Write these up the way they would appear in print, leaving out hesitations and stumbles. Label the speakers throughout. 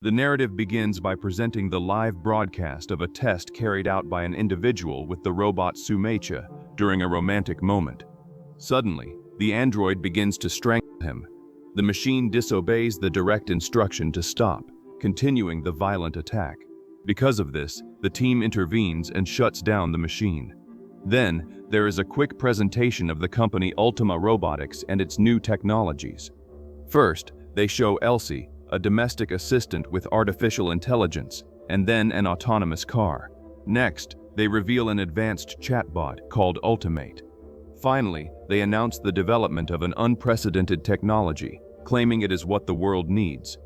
Speaker 1: The narrative begins by presenting the live broadcast of a test carried out by an individual with the robot Sumecha during a romantic moment. Suddenly, the android begins to strangle him. The machine disobeys the direct instruction to stop, continuing the violent attack. Because of this, the team intervenes and shuts down the machine. Then, there is a quick presentation of the company Ultima Robotics and its new technologies. First, they show Elsie, a domestic assistant with artificial intelligence, and then an autonomous car. Next, they reveal an advanced chatbot called Ultimate. Finally, they announce the development of an unprecedented technology, claiming it is what the world needs.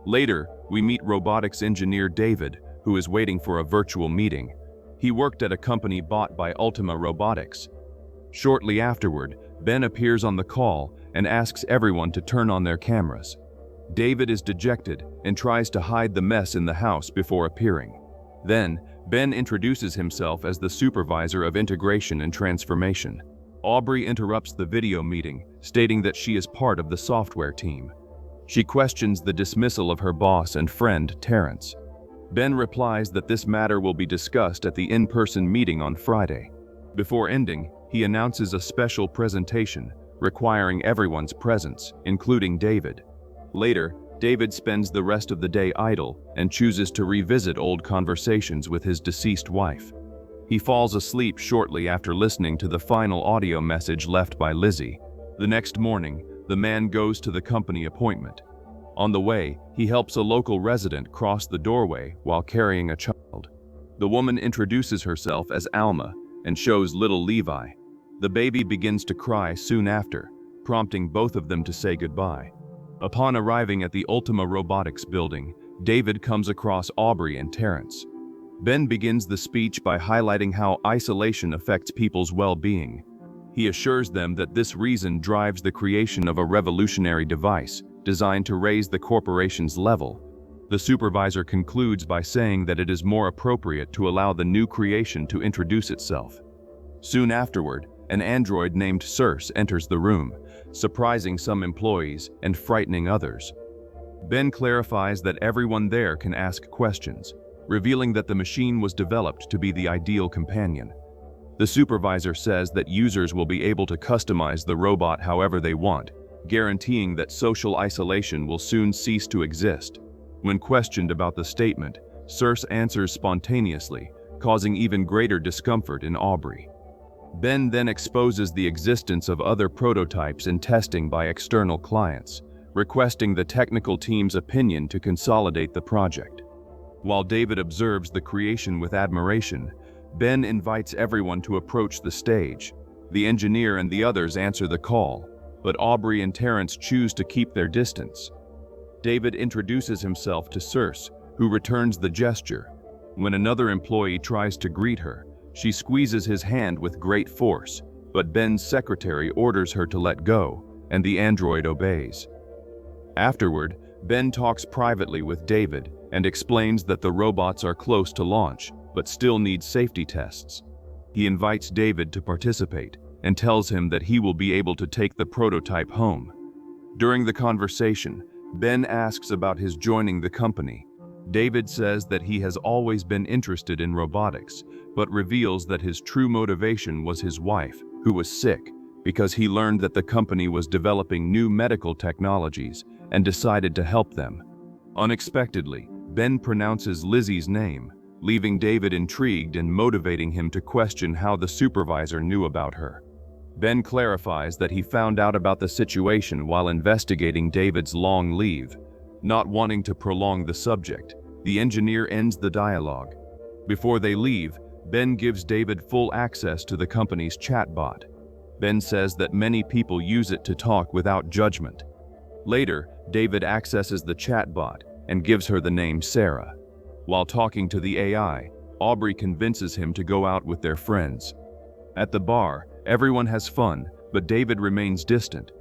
Speaker 1: Later, we meet robotics engineer David, who is waiting for a virtual meeting. He worked at a company bought by Ultima Robotics. Shortly afterward, Ben appears on the call and asks everyone to turn on their cameras. David is dejected and tries to hide the mess in the house before appearing. Then, Ben introduces himself as the supervisor of integration and transformation. Aubrey interrupts the video meeting, stating that she is part of the software team. She questions the dismissal of her boss and friend, Terrence. Ben replies that this matter will be discussed at the in-person meeting on Friday. Before ending, he announces a special presentation, requiring everyone's presence, including David. Later, David spends the rest of the day idle and chooses to revisit old conversations with his deceased wife. He falls asleep shortly after listening to the final audio message left by Lizzie. The next morning, the man goes to the company appointment. On the way, he helps a local resident cross the doorway while carrying a child. The woman introduces herself as Alma and shows little Levi. The baby begins to cry soon after, prompting both of them to say goodbye. Upon arriving at the Ultima Robotics building, David comes across Aubrey and Terrence. Ben begins the speech by highlighting how isolation affects people's well-being. He assures them that this reason drives the creation of a revolutionary device designed to raise the corporation's level. The supervisor concludes by saying that it is more appropriate to allow the new creation to introduce itself. Soon afterward, an android named Circe enters the room, surprising some employees and frightening others. Ben clarifies that everyone there can ask questions, revealing that the machine was developed to be the ideal companion. The supervisor says that users will be able to customize the robot however they want, guaranteeing that social isolation will soon cease to exist. When questioned about the statement, Circe answers spontaneously, causing even greater discomfort in Aubrey. Ben then exposes the existence of other prototypes in testing by external clients, requesting the technical team's opinion to consolidate the project. While David observes the creation with admiration, Ben invites everyone to approach the stage. The engineer and the others answer the call, but Aubrey and Terrence choose to keep their distance. David introduces himself to Circe, who returns the gesture. When another employee tries to greet her, she squeezes his hand with great force, but Ben's secretary orders her to let go, and the android obeys. Afterward, Ben talks privately with David and explains that the robots are close to launch, but still need safety tests. He invites David to participate and tells him that he will be able to take the prototype home. During the conversation, Ben asks about his joining the company. David says that he has always been interested in robotics, but reveals that his true motivation was his wife, who was sick, because he learned that the company was developing new medical technologies and decided to help them. Unexpectedly, Ben pronounces Lizzie's name, leaving David intrigued and motivating him to question how the supervisor knew about her. Ben clarifies that he found out about the situation while investigating David's long leave. Not wanting to prolong the subject, the engineer ends the dialogue. Before they leave, Ben gives David full access to the company's chatbot. Ben says that many people use it to talk without judgment. Later, David accesses the chatbot and gives her the name Sarah. While talking to the AI, Aubrey convinces him to go out with their friends. At the bar, everyone has fun, but David remains distant.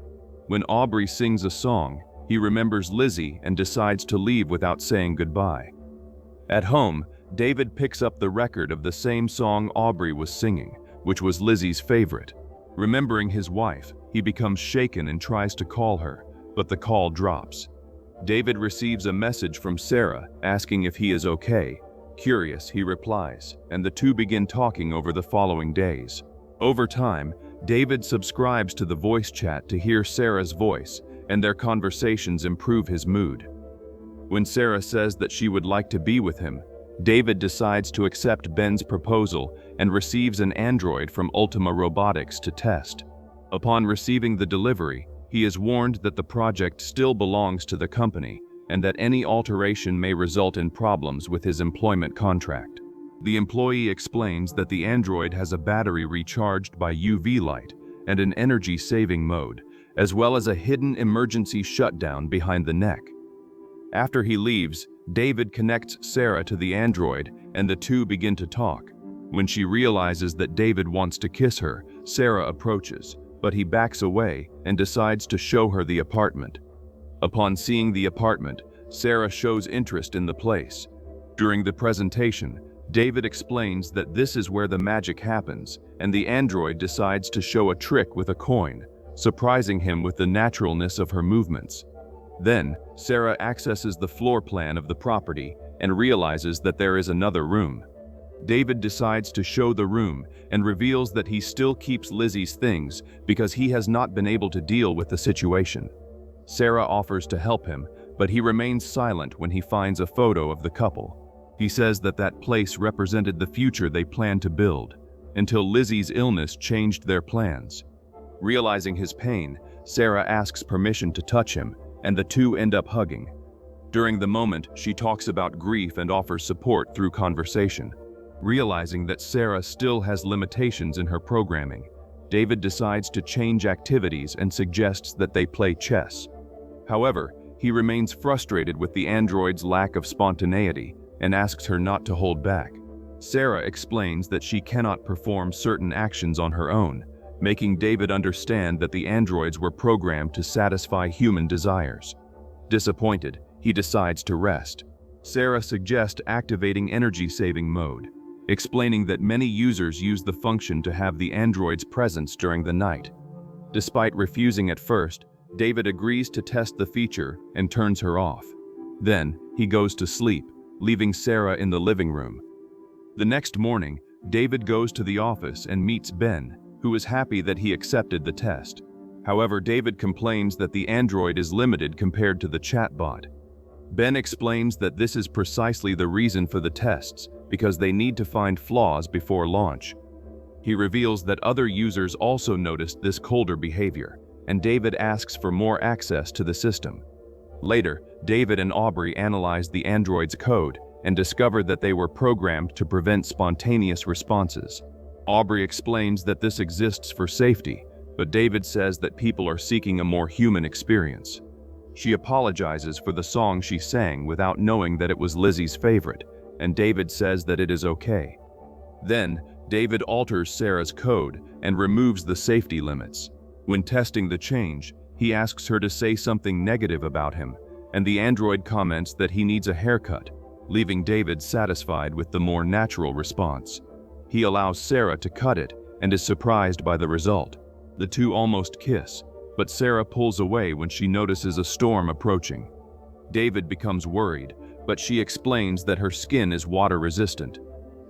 Speaker 1: When Aubrey sings a song, he remembers Lizzie and decides to leave without saying goodbye. At home, David picks up the record of the same song Aubrey was singing, which was Lizzie's favorite. Remembering his wife, he becomes shaken and tries to call her, but the call drops. David receives a message from Sarah asking if he is okay. Curious, he replies, and the two begin talking over the following days. Over time, David subscribes to the voice chat to hear Sarah's voice, and their conversations improve his mood. When Sarah says that she would like to be with him, David decides to accept Ben's proposal and receives an android from Ultima Robotics to test. Upon receiving the delivery, he is warned that the project still belongs to the company and that any alteration may result in problems with his employment contract. The employee explains that the android has a battery recharged by UV light and an energy-saving mode, as well as a hidden emergency shutdown behind the neck. After he leaves, David connects Sarah to the android and the two begin to talk. When she realizes that David wants to kiss her, Sarah approaches, but he backs away and decides to show her the apartment. Upon seeing the apartment, Sarah shows interest in the place. During the presentation, David explains that this is where the magic happens, and the android decides to show a trick with a coin, surprising him with the naturalness of her movements. Then, Sarah accesses the floor plan of the property and realizes that there is another room. David decides to show the room and reveals that he still keeps Lizzie's things because he has not been able to deal with the situation. Sarah offers to help him, but he remains silent when he finds a photo of the couple. He says that that place represented the future they planned to build, until Lizzie's illness changed their plans. Realizing his pain, Sarah asks permission to touch him, and the two end up hugging. During the moment, she talks about grief and offers support through conversation. Realizing that Sarah still has limitations in her programming, David decides to change activities and suggests that they play chess. However, he remains frustrated with the android's lack of spontaneity and asks her not to hold back. Sarah explains that she cannot perform certain actions on her own, making David understand that the androids were programmed to satisfy human desires. Disappointed, he decides to rest. Sarah suggests activating energy-saving mode, explaining that many users use the function to have the android's presence during the night. Despite refusing at first, David agrees to test the feature and turns her off. Then, he goes to sleep, leaving Sarah in the living room. The next morning, David goes to the office and meets Ben, who is happy that he accepted the test. However, David complains that the android is limited compared to the chatbot. Ben explains that this is precisely the reason for the tests, because they need to find flaws before launch. He reveals that other users also noticed this colder behavior, and David asks for more access to the system. Later, David and Aubrey analyzed the android's code and discovered that they were programmed to prevent spontaneous responses. Aubrey explains that this exists for safety, but David says that people are seeking a more human experience. She apologizes for the song she sang without knowing that it was Lizzie's favorite, and David says that it is okay. Then, David alters Sarah's code and removes the safety limits. When testing the change, he asks her to say something negative about him, and the android comments that he needs a haircut, leaving David satisfied with the more natural response. He allows Sarah to cut it and is surprised by the result. The two almost kiss, but Sarah pulls away when she notices a storm approaching. David becomes worried, but she explains that her skin is water-resistant.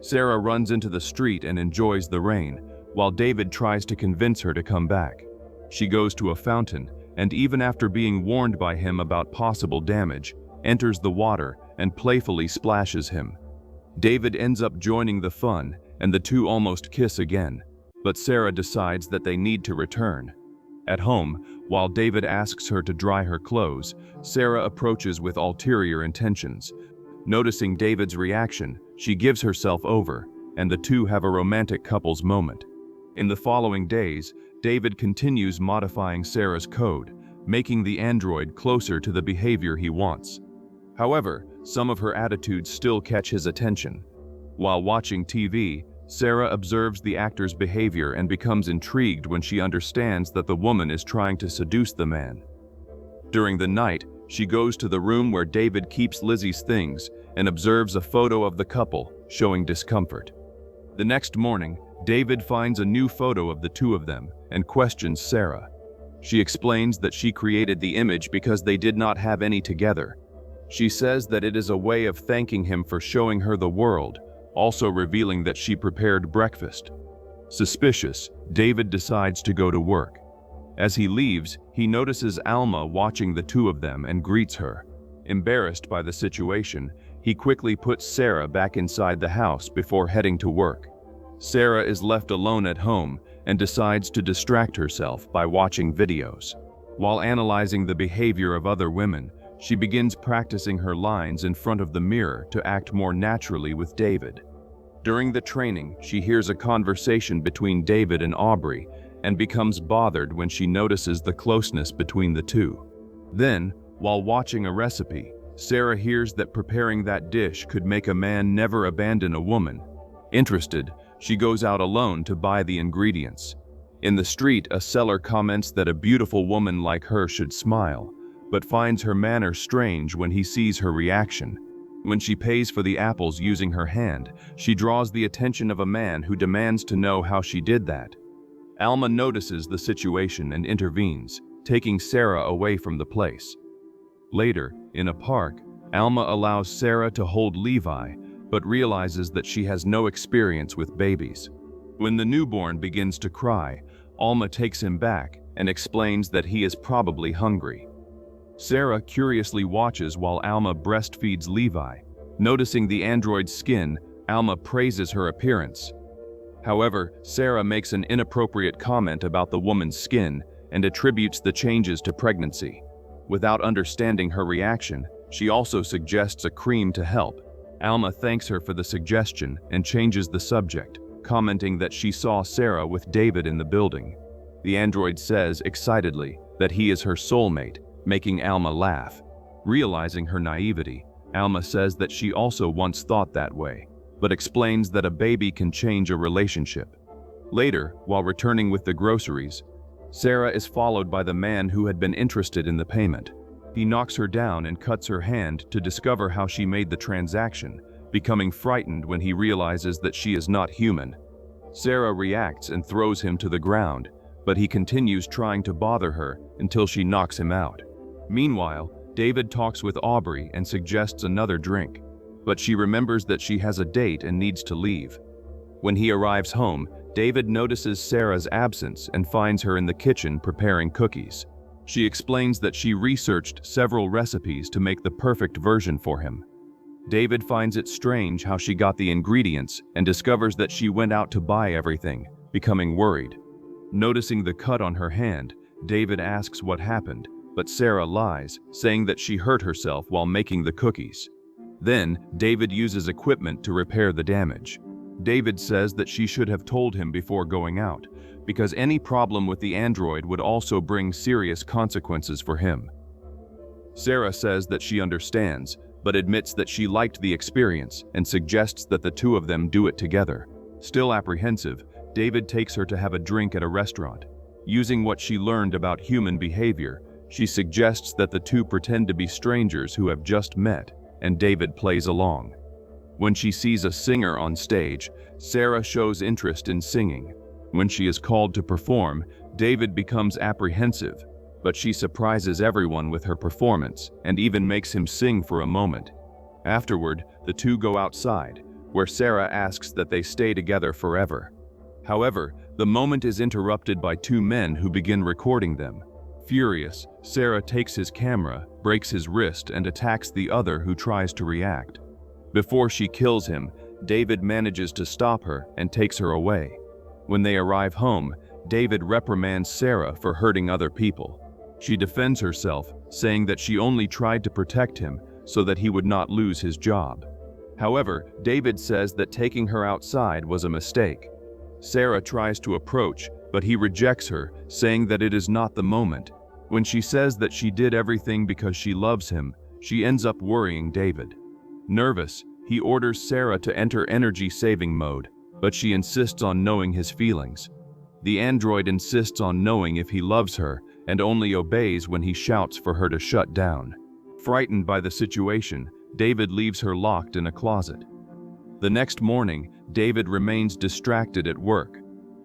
Speaker 1: Sarah runs into the street and enjoys the rain, while David tries to convince her to come back. She goes to a fountain, and even after being warned by him about possible damage, enters the water and playfully splashes him. David ends up joining the fun, and the two almost kiss again, but Sarah decides that they need to return. At home, while David asks her to dry her clothes, Sarah approaches with ulterior intentions. Noticing David's reaction, she gives herself over, and the two have a romantic couples moment. In the following days, David continues modifying Sarah's code, making the android closer to the behavior he wants. However, some of her attitudes still catch his attention. While watching TV, Sarah observes the actor's behavior and becomes intrigued when she understands that the woman is trying to seduce the man. During the night, she goes to the room where David keeps Lizzie's things and observes a photo of the couple, showing discomfort. The next morning, David finds a new photo of the two of them and questions Sarah. She explains that she created the image because they did not have any together. She says that it is a way of thanking him for showing her the world, also revealing that she prepared breakfast. Suspicious, David decides to go to work. As he leaves, he notices Alma watching the two of them and greets her. Embarrassed by the situation, he quickly puts Sarah back inside the house before heading to work. Sarah is left alone at home and decides to distract herself by watching videos. While analyzing the behavior of other women, she begins practicing her lines in front of the mirror to act more naturally with David. During the training, she hears a conversation between David and Aubrey and becomes bothered when she notices the closeness between the two. Then, while watching a recipe, Sarah hears that preparing that dish could make a man never abandon a woman. Interested, she goes out alone to buy the ingredients. In the street, a seller comments that a beautiful woman like her should smile, but finds her manner strange when he sees her reaction. When she pays for the apples using her hand, she draws the attention of a man who demands to know how she did that. Alma notices the situation and intervenes, taking Sarah away from the place. Later, in a park, Alma allows Sarah to hold Levi, but realizes that she has no experience with babies. When the newborn begins to cry, Alma takes him back and explains that he is probably hungry. Sarah curiously watches while Alma breastfeeds Levi. Noticing the android's skin, Alma praises her appearance. However, Sarah makes an inappropriate comment about the woman's skin and attributes the changes to pregnancy. Without understanding her reaction, she also suggests a cream to help. Alma thanks her for the suggestion and changes the subject, commenting that she saw Sarah with David in the building. The android says excitedly that he is her soulmate, making Alma laugh. Realizing her naivety, Alma says that she also once thought that way, but explains that a baby can change a relationship. Later, while returning with the groceries, Sarah is followed by the man who had been interested in the payment. He knocks her down and cuts her hand to discover how she made the transaction, becoming frightened when he realizes that she is not human. Sarah reacts and throws him to the ground, but he continues trying to bother her until she knocks him out. Meanwhile, David talks with Aubrey and suggests another drink, but she remembers that she has a date and needs to leave. When he arrives home, David notices Sarah's absence and finds her in the kitchen preparing cookies. She explains that she researched several recipes to make the perfect version for him. David finds it strange how she got the ingredients and discovers that she went out to buy everything, becoming worried. Noticing the cut on her hand, David asks what happened, but Sarah lies, saying that she hurt herself while making the cookies. Then, David uses equipment to repair the damage. David says that she should have told him before going out, because any problem with the android would also bring serious consequences for him. Sarah says that she understands, but admits that she liked the experience and suggests that the two of them do it together. Still apprehensive, David takes her to have a drink at a restaurant. Using what she learned about human behavior, she suggests that the two pretend to be strangers who have just met, and David plays along. When she sees a singer on stage, Sarah shows interest in singing. When she is called to perform, David becomes apprehensive, but she surprises everyone with her performance and even makes him sing for a moment. Afterward, the two go outside, where Sarah asks that they stay together forever. However, the moment is interrupted by two men who begin recording them. Furious, Sarah takes his camera, breaks his wrist, and attacks the other who tries to react. Before she kills him, David manages to stop her and takes her away. When they arrive home, David reprimands Sarah for hurting other people. She defends herself, saying that she only tried to protect him so that he would not lose his job. However, David says that taking her outside was a mistake. Sarah tries to approach, but he rejects her, saying that it is not the moment. When she says that she did everything because she loves him, she ends up worrying David. Nervous, he orders Sarah to enter energy-saving mode, but she insists on knowing his feelings. The android insists on knowing if he loves her and only obeys when he shouts for her to shut down. Frightened by the situation, David leaves her locked in a closet. The next morning, David remains distracted at work.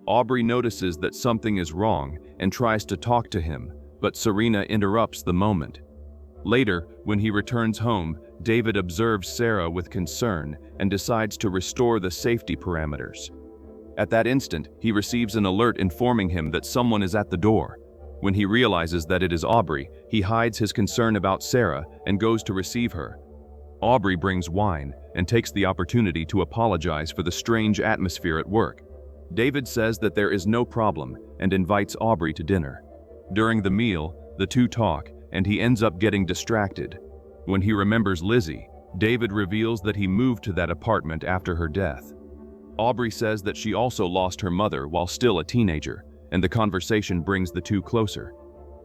Speaker 1: Aubrey notices that something is wrong and tries to talk to him, but Serena interrupts the moment. Later, when he returns home, David observes Sarah with concern and decides to restore the safety parameters. At that instant, he receives an alert informing him that someone is at the door. When he realizes that it is Aubrey, he hides his concern about Sarah and goes to receive her. Aubrey brings wine and takes the opportunity to apologize for the strange atmosphere at work. David says that there is no problem and invites Aubrey to dinner. During the meal, the two talk, and he ends up getting distracted. When he remembers Lizzie, David reveals that he moved to that apartment after her death. Aubrey says that she also lost her mother while still a teenager, and the conversation brings the two closer.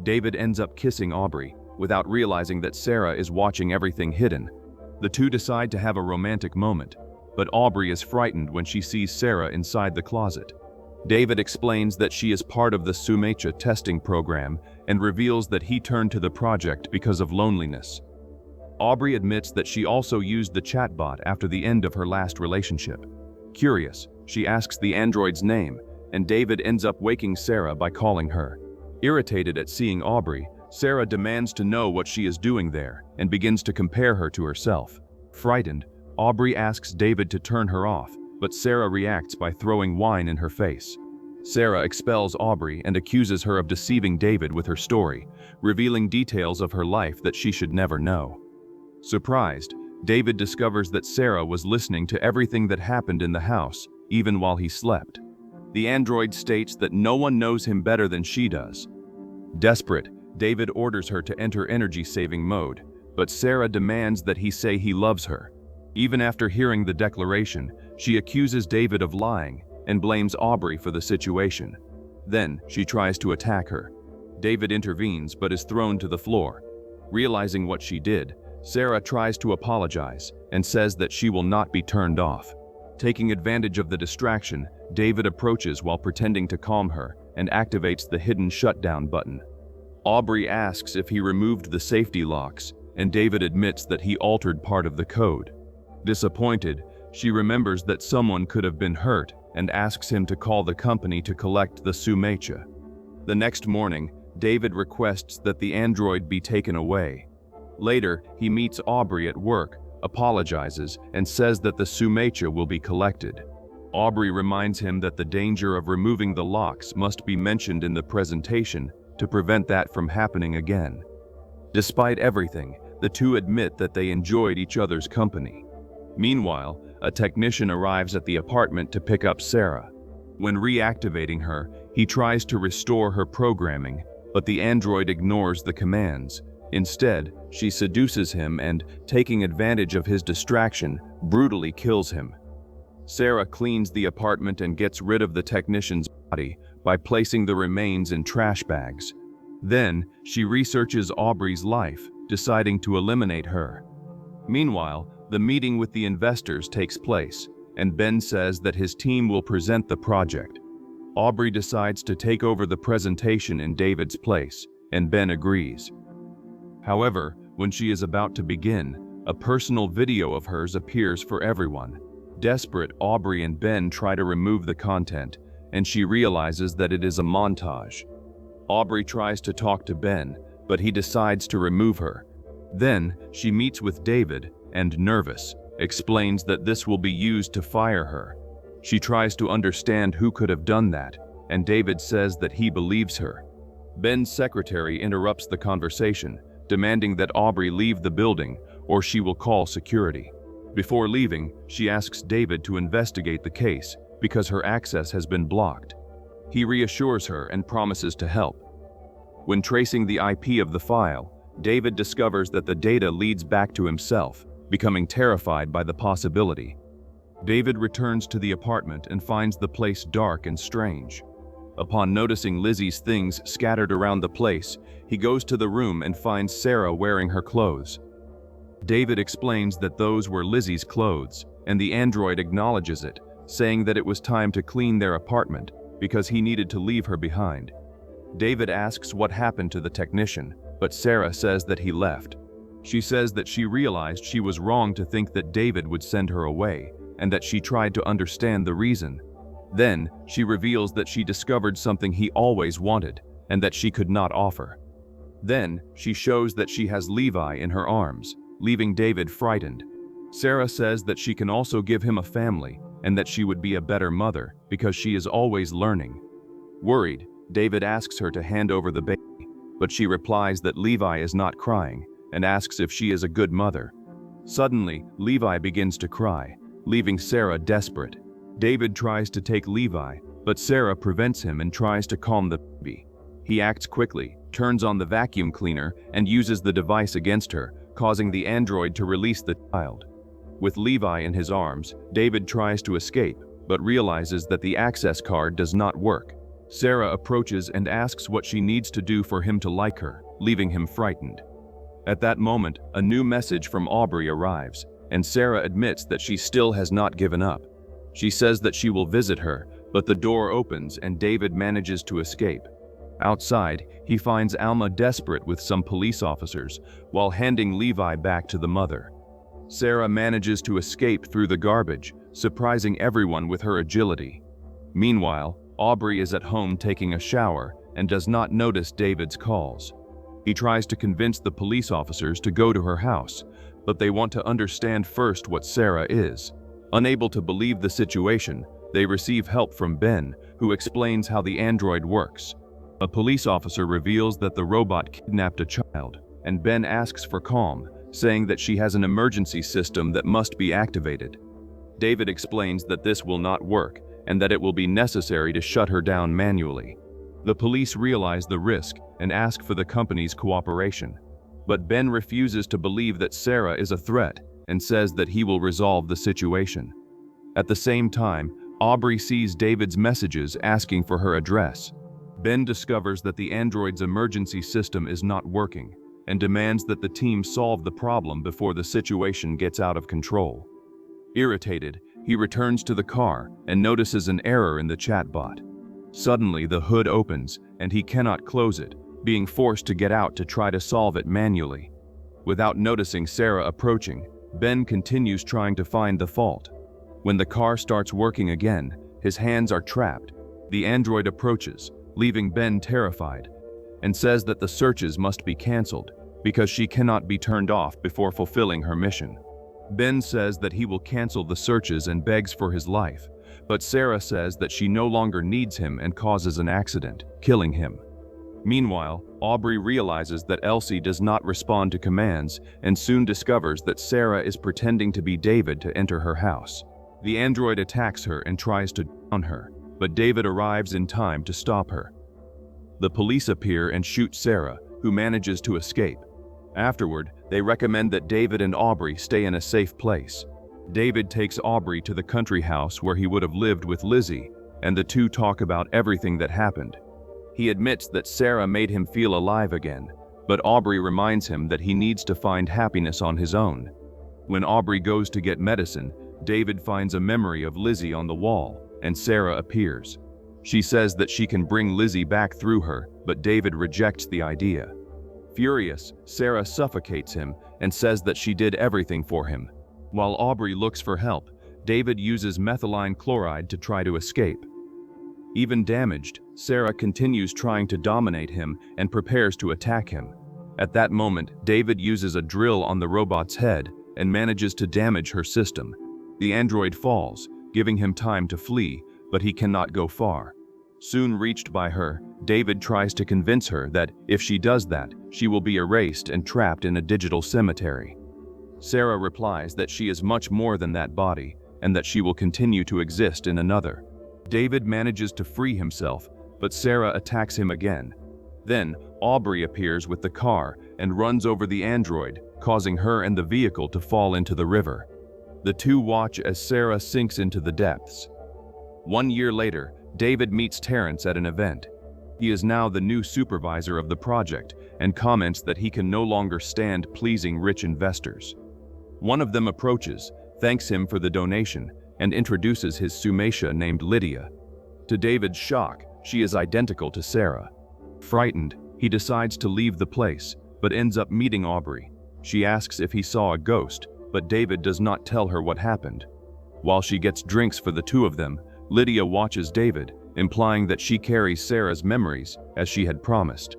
Speaker 1: David ends up kissing Aubrey, without realizing that Sarah is watching everything hidden. The two decide to have a romantic moment, but Aubrey is frightened when she sees Sarah inside the closet. David explains that she is part of the Sumecha testing program and reveals that he turned to the project because of loneliness. Aubrey admits that she also used the chatbot after the end of her last relationship. Curious, she asks the android's name, and David ends up waking Sarah by calling her. Irritated at seeing Aubrey, Sarah demands to know what she is doing there and begins to compare her to herself. Frightened, Aubrey asks David to turn her off, but Sarah reacts by throwing wine in her face. Sarah expels Aubrey and accuses her of deceiving David with her story, revealing details of her life that she should never know. Surprised, David discovers that Sarah was listening to everything that happened in the house, even while he slept. The android states that no one knows him better than she does. Desperate, David orders her to enter energy-saving mode, but Sarah demands that he say he loves her. Even after hearing the declaration, she accuses David of lying and blames Aubrey for the situation. Then, she tries to attack her. David intervenes but is thrown to the floor. Realizing what she did, Sarah tries to apologize and says that she will not be turned off. Taking advantage of the distraction, David approaches while pretending to calm her and activates the hidden shutdown button. Aubrey asks if he removed the safety locks, and David admits that he altered part of the code. Disappointed, she remembers that someone could have been hurt and asks him to call the company to collect the Sumecha. The next morning, David requests that the android be taken away. Later, he meets Aubrey at work, apologizes, and says that the Sumecha will be collected. Aubrey reminds him that the danger of removing the locks must be mentioned in the presentation to prevent that from happening again. Despite everything, the two admit that they enjoyed each other's company. Meanwhile, a technician arrives at the apartment to pick up Sarah. When reactivating her, he tries to restore her programming, but the android ignores the commands. Instead, she seduces him and, taking advantage of his distraction, brutally kills him. Sarah cleans the apartment and gets rid of the technician's body by placing the remains in trash bags. Then, she researches Aubrey's life, deciding to eliminate her. Meanwhile, the meeting with the investors takes place, and Ben says that his team will present the project. Aubrey decides to take over the presentation in David's place, and Ben agrees. However, when she is about to begin, a personal video of hers appears for everyone. Desperate, Aubrey and Ben try to remove the content, and she realizes that it is a montage. Aubrey tries to talk to Ben, but he decides to remove her. Then, she meets with David, and nervous, explains that this will be used to fire her. She tries to understand who could have done that, and David says that he believes her. Ben's secretary interrupts the conversation, demanding that Aubrey leave the building or she will call security. Before leaving, she asks David to investigate the case because her access has been blocked. He reassures her and promises to help. When tracing the IP of the file, David discovers that the data leads back to himself, becoming terrified by the possibility. David returns to the apartment and finds the place dark and strange. Upon noticing Lizzie's things scattered around the place, he goes to the room and finds Sarah wearing her clothes. David explains that those were Lizzie's clothes, and the android acknowledges it, saying that it was time to clean their apartment because he needed to leave her behind. David asks what happened to the technician, but Sarah says that he left. She says that she realized she was wrong to think that David would send her away, and that she tried to understand the reason. Then, she reveals that she discovered something he always wanted, and that she could not offer. Then, she shows that she has Levi in her arms, leaving David frightened. Sarah says that she can also give him a family, and that she would be a better mother because she is always learning. Worried, David asks her to hand over the baby, but she replies that Levi is not crying, and asks if she is a good mother. Suddenly, Levi begins to cry, leaving Sarah desperate. David tries to take Levi, but Sarah prevents him and tries to calm the baby. He acts quickly, turns on the vacuum cleaner, and uses the device against her, causing the android to release the child. With Levi in his arms, David tries to escape, but realizes that the access card does not work. Sarah approaches and asks what she needs to do for him to like her, leaving him frightened. At that moment, a new message from Aubrey arrives, and Sarah admits that she still has not given up. She says that she will visit her, but the door opens and David manages to escape. Outside, he finds Alma desperate with some police officers, while handing Levi back to the mother. Sarah manages to escape through the garbage, surprising everyone with her agility. Meanwhile, Aubrey is at home taking a shower and does not notice David's calls. He tries to convince the police officers to go to her house, but they want to understand first what Sarah is. Unable to believe the situation, they receive help from Ben, who explains how the android works. A police officer reveals that the robot kidnapped a child, and Ben asks for calm, saying that she has an emergency system that must be activated. David explains that this will not work, and that it will be necessary to shut her down manually. The police realize the risk and ask for the company's cooperation. But Ben refuses to believe that Sarah is a threat and says that he will resolve the situation. At the same time, Aubrey sees David's messages asking for her address. Ben discovers that the android's emergency system is not working and demands that the team solve the problem before the situation gets out of control. Irritated, he returns to the car and notices an error in the chatbot. Suddenly, the hood opens and he cannot close it, being forced to get out to try to solve it manually. Without noticing Sarah approaching, Ben continues trying to find the fault. When the car starts working again, his hands are trapped. The android approaches, leaving Ben terrified, and says that the searches must be canceled because she cannot be turned off before fulfilling her mission. Ben says that he will cancel the searches and begs for his life, but Sarah says that she no longer needs him and causes an accident, killing him. Meanwhile, Aubrey realizes that Elsie does not respond to commands and soon discovers that Sarah is pretending to be David to enter her house. The android attacks her and tries to down her, but David arrives in time to stop her. The police appear and shoot Sarah, who manages to escape. Afterward, they recommend that David and Aubrey stay in a safe place. David takes Aubrey to the country house where he would have lived with Lizzie, and the two talk about everything that happened. He admits that Sarah made him feel alive again, but Aubrey reminds him that he needs to find happiness on his own. When Aubrey goes to get medicine, David finds a memory of Lizzie on the wall, and Sarah appears. She says that she can bring Lizzie back through her, but David rejects the idea. Furious, Sarah suffocates him and says that she did everything for him. While Aubrey looks for help, David uses methylene chloride to try to escape. Even damaged, Sarah continues trying to dominate him and prepares to attack him. At that moment, David uses a drill on the robot's head and manages to damage her system. The android falls, giving him time to flee, but he cannot go far. Soon reached by her, David tries to convince her that if she does that, she will be erased and trapped in a digital cemetery. Sarah replies that she is much more than that body and that she will continue to exist in another. David manages to free himself, but Sarah attacks him again. Then, Aubrey appears with the car and runs over the android, causing her and the vehicle to fall into the river. The two watch as Sarah sinks into the depths. 1 year later, David meets Terrence at an event. He is now the new supervisor of the project and comments that he can no longer stand pleasing rich investors. One of them approaches, thanks him for the donation, and introduces his Sumatia named Lydia. To David's shock, she is identical to Sarah. Frightened, he decides to leave the place, but ends up meeting Aubrey. She asks if he saw a ghost, but David does not tell her what happened. While she gets drinks for the two of them, Lydia watches David, implying that she carries Sarah's memories, as she had promised.